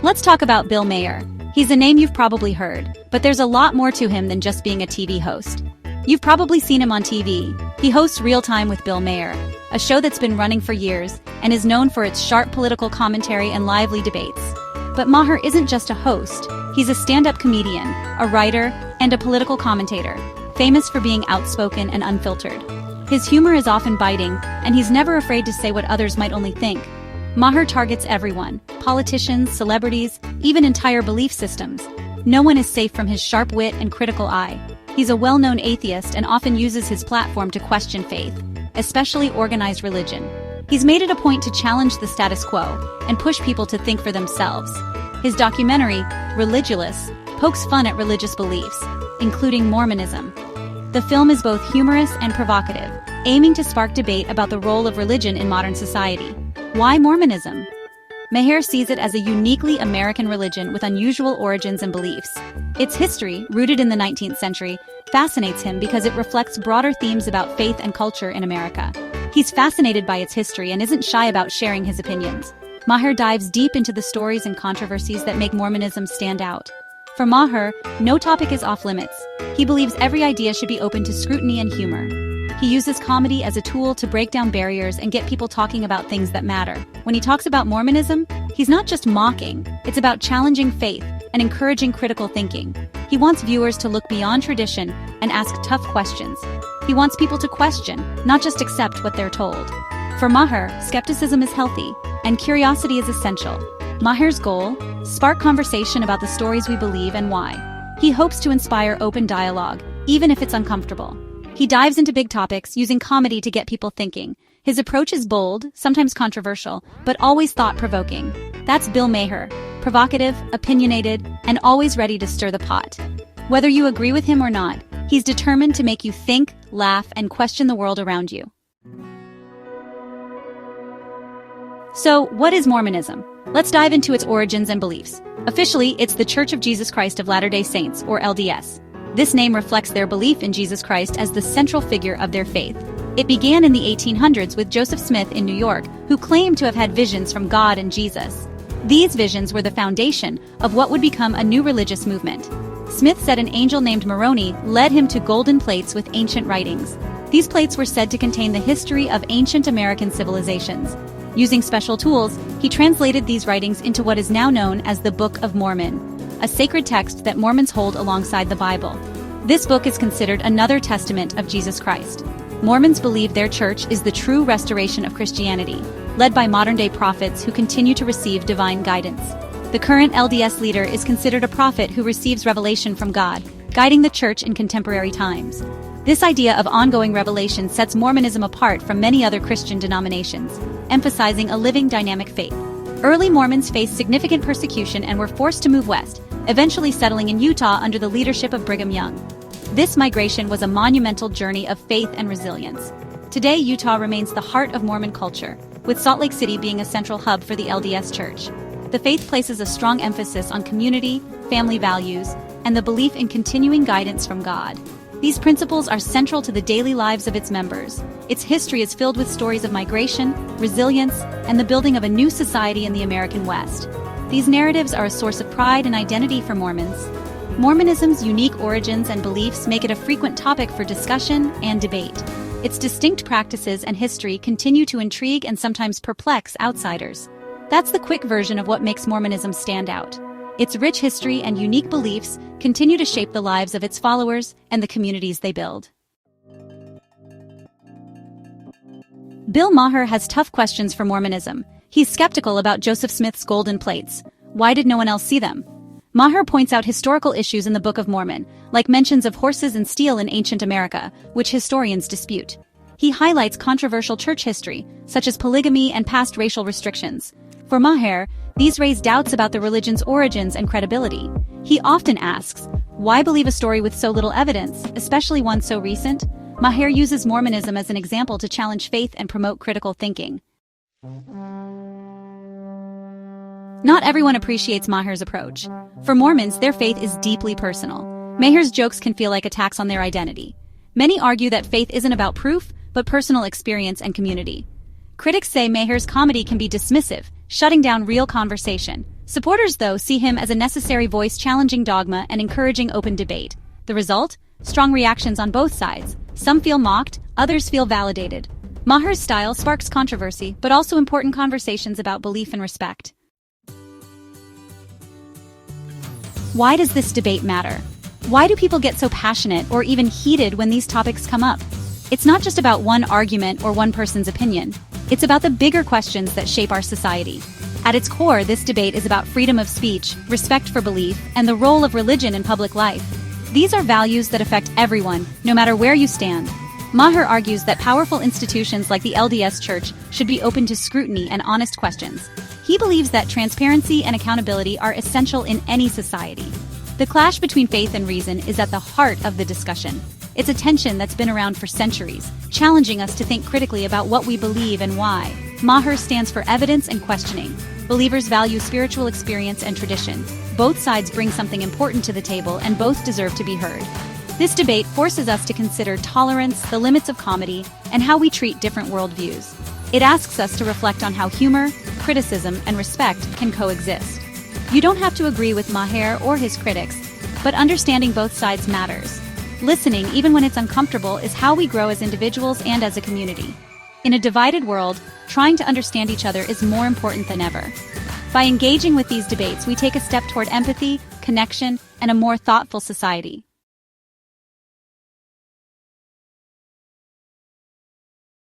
Let's talk about Bill Maher. He's a name you've probably heard, but there's a lot more to him than just being a TV host. You've probably seen him on TV. He hosts Real Time with Bill Maher, a show that's been running for years and is known for its sharp political commentary and lively debates. But Maher isn't just a host. He's a stand-up comedian, a writer, and a political commentator, famous for being outspoken and unfiltered. His humor is often biting, and he's never afraid to say what others might only think. Maher targets everyone: politicians, celebrities, even entire belief systems. No one is safe from his sharp wit and critical eye. He's a well-known atheist and often uses his platform to question faith, especially organized religion. He's made it a point to challenge the status quo and push people to think for themselves. His documentary, Religulous, pokes fun at religious beliefs, including Mormonism. The film is both humorous and provocative, aiming to spark debate about the role of religion in modern society. Why Mormonism? Maher sees it as a uniquely American religion with unusual origins and beliefs. Its history, rooted in the 19th century, fascinates him because it reflects broader themes about faith and culture in America. He's fascinated by its history and isn't shy about sharing his opinions. Maher dives deep into the stories and controversies that make Mormonism stand out. For Maher, no topic is off-limits. He believes every idea should be open to scrutiny and humor. He uses comedy as a tool to break down barriers and get people talking about things that matter. When he talks about Mormonism, he's not just mocking. It's about challenging faith and encouraging critical thinking. He wants viewers to look beyond tradition and ask tough questions. He wants people to question, not just accept what they're told. For Maher, skepticism is healthy, and curiosity is essential. Maher's goal? Spark conversation about the stories we believe and why. He hopes to inspire open dialogue, even if it's uncomfortable. He dives into big topics, using comedy to get people thinking. His approach is bold, sometimes controversial, but always thought-provoking. That's Bill Maher, provocative, opinionated, and always ready to stir the pot. Whether you agree with him or not, he's determined to make you think, laugh, and question the world around you. So, what is Mormonism? Let's dive into its origins and beliefs. Officially, it's the Church of Jesus Christ of Latter-day Saints, or LDS. This name reflects their belief in Jesus Christ as the central figure of their faith. It began in the 1800s with Joseph Smith in New York, who claimed to have had visions from God and Jesus. These visions were the foundation of what would become a new religious movement. Smith said an angel named Moroni led him to golden plates with ancient writings. These plates were said to contain the history of ancient American civilizations. Using special tools, he translated these writings into what is now known as the Book of Mormon, a sacred text that Mormons hold alongside the Bible. This book is considered another testament of Jesus Christ. Mormons believe their church is the true restoration of Christianity, led by modern-day prophets who continue to receive divine guidance. The current LDS leader is considered a prophet who receives revelation from God, guiding the church in contemporary times. This idea of ongoing revelation sets Mormonism apart from many other Christian denominations, emphasizing a living, dynamic faith. Early Mormons faced significant persecution and were forced to move west, eventually settling in Utah under the leadership of Brigham Young. This migration was a monumental journey of faith and resilience. Today, Utah remains the heart of Mormon culture, with Salt Lake City being a central hub for the LDS Church. The faith places a strong emphasis on community, family values, and the belief in continuing guidance from God. These principles are central to the daily lives of its members. Its history is filled with stories of migration, resilience, and the building of a new society in the American West. These narratives are a source of pride and identity for Mormons. Mormonism's unique origins and beliefs make it a frequent topic for discussion and debate. Its distinct practices and history continue to intrigue and sometimes perplex outsiders. That's the quick version of what makes Mormonism stand out. Its rich history and unique beliefs continue to shape the lives of its followers and the communities they build. Bill Maher has tough questions for Mormonism. He's skeptical about Joseph Smith's golden plates. Why did no one else see them? Maher points out historical issues in the Book of Mormon, like mentions of horses and steel in ancient America, which historians dispute. He highlights controversial church history, such as polygamy and past racial restrictions. For Maher, these raise doubts about the religion's origins and credibility. He often asks, why believe a story with so little evidence, especially one so recent? Maher uses Mormonism as an example to challenge faith and promote critical thinking. Not everyone appreciates Maher's approach. For Mormons, their faith is deeply personal. Maher's jokes can feel like attacks on their identity. Many argue that faith isn't about proof, but personal experience and community. Critics say Maher's comedy can be dismissive, shutting down real conversation. Supporters, though, see him as a necessary voice challenging dogma and encouraging open debate. The result? Strong reactions on both sides. Some feel mocked, others feel validated. Maher's style sparks controversy, but also important conversations about belief and respect. Why does this debate matter? Why do people get so passionate or even heated when these topics come up? It's not just about one argument or one person's opinion. It's about the bigger questions that shape our society. At its core, this debate is about freedom of speech, respect for belief, and the role of religion in public life. These are values that affect everyone, no matter where you stand. Maher argues that powerful institutions like the LDS Church should be open to scrutiny and honest questions. He believes that transparency and accountability are essential in any society. The clash between faith and reason is at the heart of the discussion. It's a tension that's been around for centuries, challenging us to think critically about what we believe and why. Maher stands for evidence and questioning. Believers value spiritual experience and tradition. Both sides bring something important to the table, and both deserve to be heard. This debate forces us to consider tolerance, the limits of comedy, and how we treat different worldviews. It asks us to reflect on how humor, criticism, and respect can coexist. You don't have to agree with Maher or his critics, but understanding both sides matters. Listening, even when it's uncomfortable, is how we grow as individuals and as a community. In a divided world, trying to understand each other is more important than ever. By engaging with these debates, we take a step toward empathy, connection, and a more thoughtful society.